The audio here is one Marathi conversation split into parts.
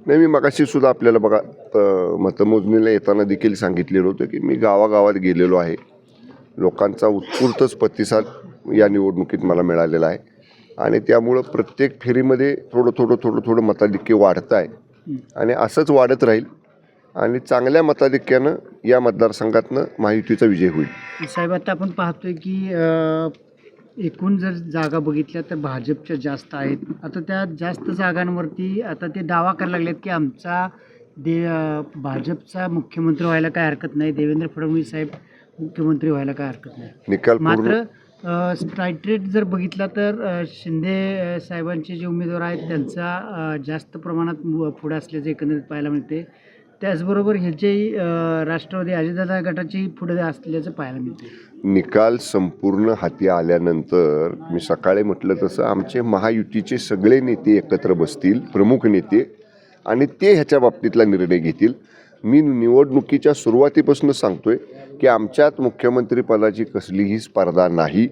नाही, मी मगाशी सुद्धा आपल्याला बघा मतमोजणीला येताना देखील सांगितलेलं होतं की मी गावागावात गेलेलो आहे. लोकांचा उत्स्फूर्तच प्रतिसाद या निवडणुकीत मला मिळालेला आहे आणि त्यामुळं प्रत्येक फेरीमध्ये थोडं मताधिक्य वाढत आहे आणि असंच वाढत राहील आणि चांगल्या मताधिक्यानं या मतदारसंघातनं महायुतीचा विजय होईल. साहेब, आता आपण पाहतोय की एकूण जर जागा बघितल्या तर भाजपच्या जास्त आहेत. आता त्या जास्त जागांवरती आता ते दावा करायला लागलेत की आमचा भाजपचा मुख्यमंत्री व्हायला काय हरकत नाही, देवेंद्र फडणवीस साहेब मुख्यमंत्री व्हायला काय हरकत नाही. निकाल मात्र स्ट्राईक रेट जर बघितला तर शिंदे साहेबांचे जे उमेदवार आहेत त्यांचा जास्त प्रमाणात पुढे असल्याचे एकंदरीत पाहायला मिळते. त्याचबरोबर ह्याचेही राष्ट्रवादी अजितदादा गटाची पुढे असल्याचं पाहायला मिळते. निकाल संपूर्ण हाती आल्यानंतर मी सकाळी म्हटलं तसं आमचे महायुतीचे सगळे नेते एकत्र बसतील, प्रमुख नेते, आणि ते ह्याच्या बाबतीतला निर्णय घेतील. मी निवडणुकीच्या सुरुवातीपासून सांगतोय की आमच्यात मुख्यमंत्री पदाची कसलीही स्पर्धा नाही.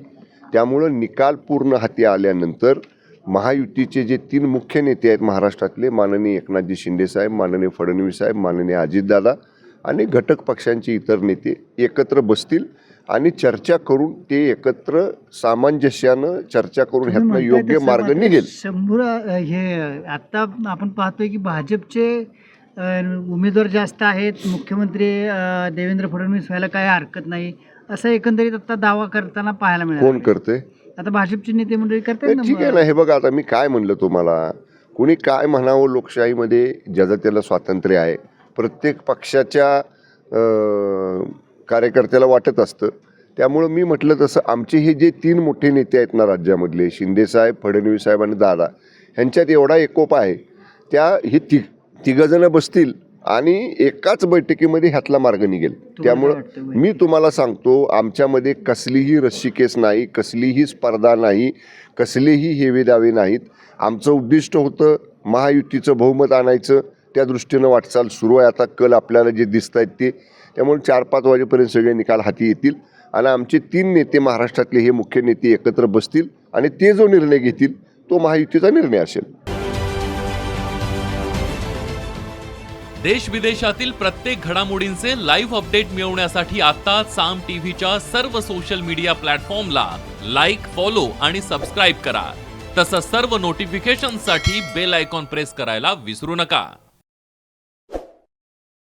त्यामुळं निकाल पूर्ण हाती आल्यानंतर महायुतीचे जे 3 मुख्य नेते आहेत महाराष्ट्रातले, माननीय एकनाथजी शिंदे साहेब, माननीय फडणवीस साहेब, माननीय अजितदादा आणि घटक पक्षांचे इतर नेते एकत्र बसतील आणि चर्चा करून ते एकत्र सामंजस्यानं चर्चा करून ह्यातनं योग्य मार्ग निघेल. हे आता आपण पाहतोय की भाजपचे उमेदवार जास्त आहेत, मुख्यमंत्री देवेंद्र फडणवीस व्हायला काय हरकत नाही असं एकंदरीत आता दावा करताना पाहायला मिळाला. कोण करते? आता भाजपची नेते मंडळी करतात. ठीक आहे ना. हे बघा, आता मी काय म्हणलं तुम्हाला, कुणी काय म्हणावं, लोकशाहीमध्ये ज्याचं त्याला स्वातंत्र्य आहे. प्रत्येक पक्षाच्या कार्यकर्त्याला वाटत असतं. त्यामुळं मी म्हटलं तसं आमचे हे जे 3 मोठे नेते आहेत ना राज्यामधले, शिंदेसाहेब, फडणवीस साहेब आणि दादा, ह्यांच्यात एवढा एकोपा आहे. हे तिघजणं बसतील आणि एकाच बैठकीमध्ये ह्यातला मार्ग निघेल. त्यामुळं मी तुम्हाला सांगतो, आमच्यामध्ये कसलीही रस्सीकेस नाही, कसलीही स्पर्धा नाही, कसलेही हेवेदावे नाहीत. आमचं उद्दिष्ट होतं महायुतीचं बहुमत आणायचं. त्या दृष्टीनं वाटचाल सुरू आहे. आता कल आपल्याला जे दिसत आहेत ते, त्यामुळे 4-5 वाजेपर्यंत सगळे निकाल हाती येतील आणि आमचे 3 नेते महाराष्ट्रातले हे मुख्य नेते एकत्र बसतील आणि ते जो निर्णय घेतील तो महायुतीचा निर्णय असेल. देश विदेशातील प्रत्येक घडामोडींचे लाईव्ह अपडेट मिळवण्यासाठी आता साम टीव्हीच्या सर्व सोशल मीडिया प्लॅटफॉर्मला लाईक, फॉलो आणि सबस्क्राईब करा. तसंच सर्व नोटिफिकेशनसाठी बेल आयकॉन प्रेस करायला विसरू नका.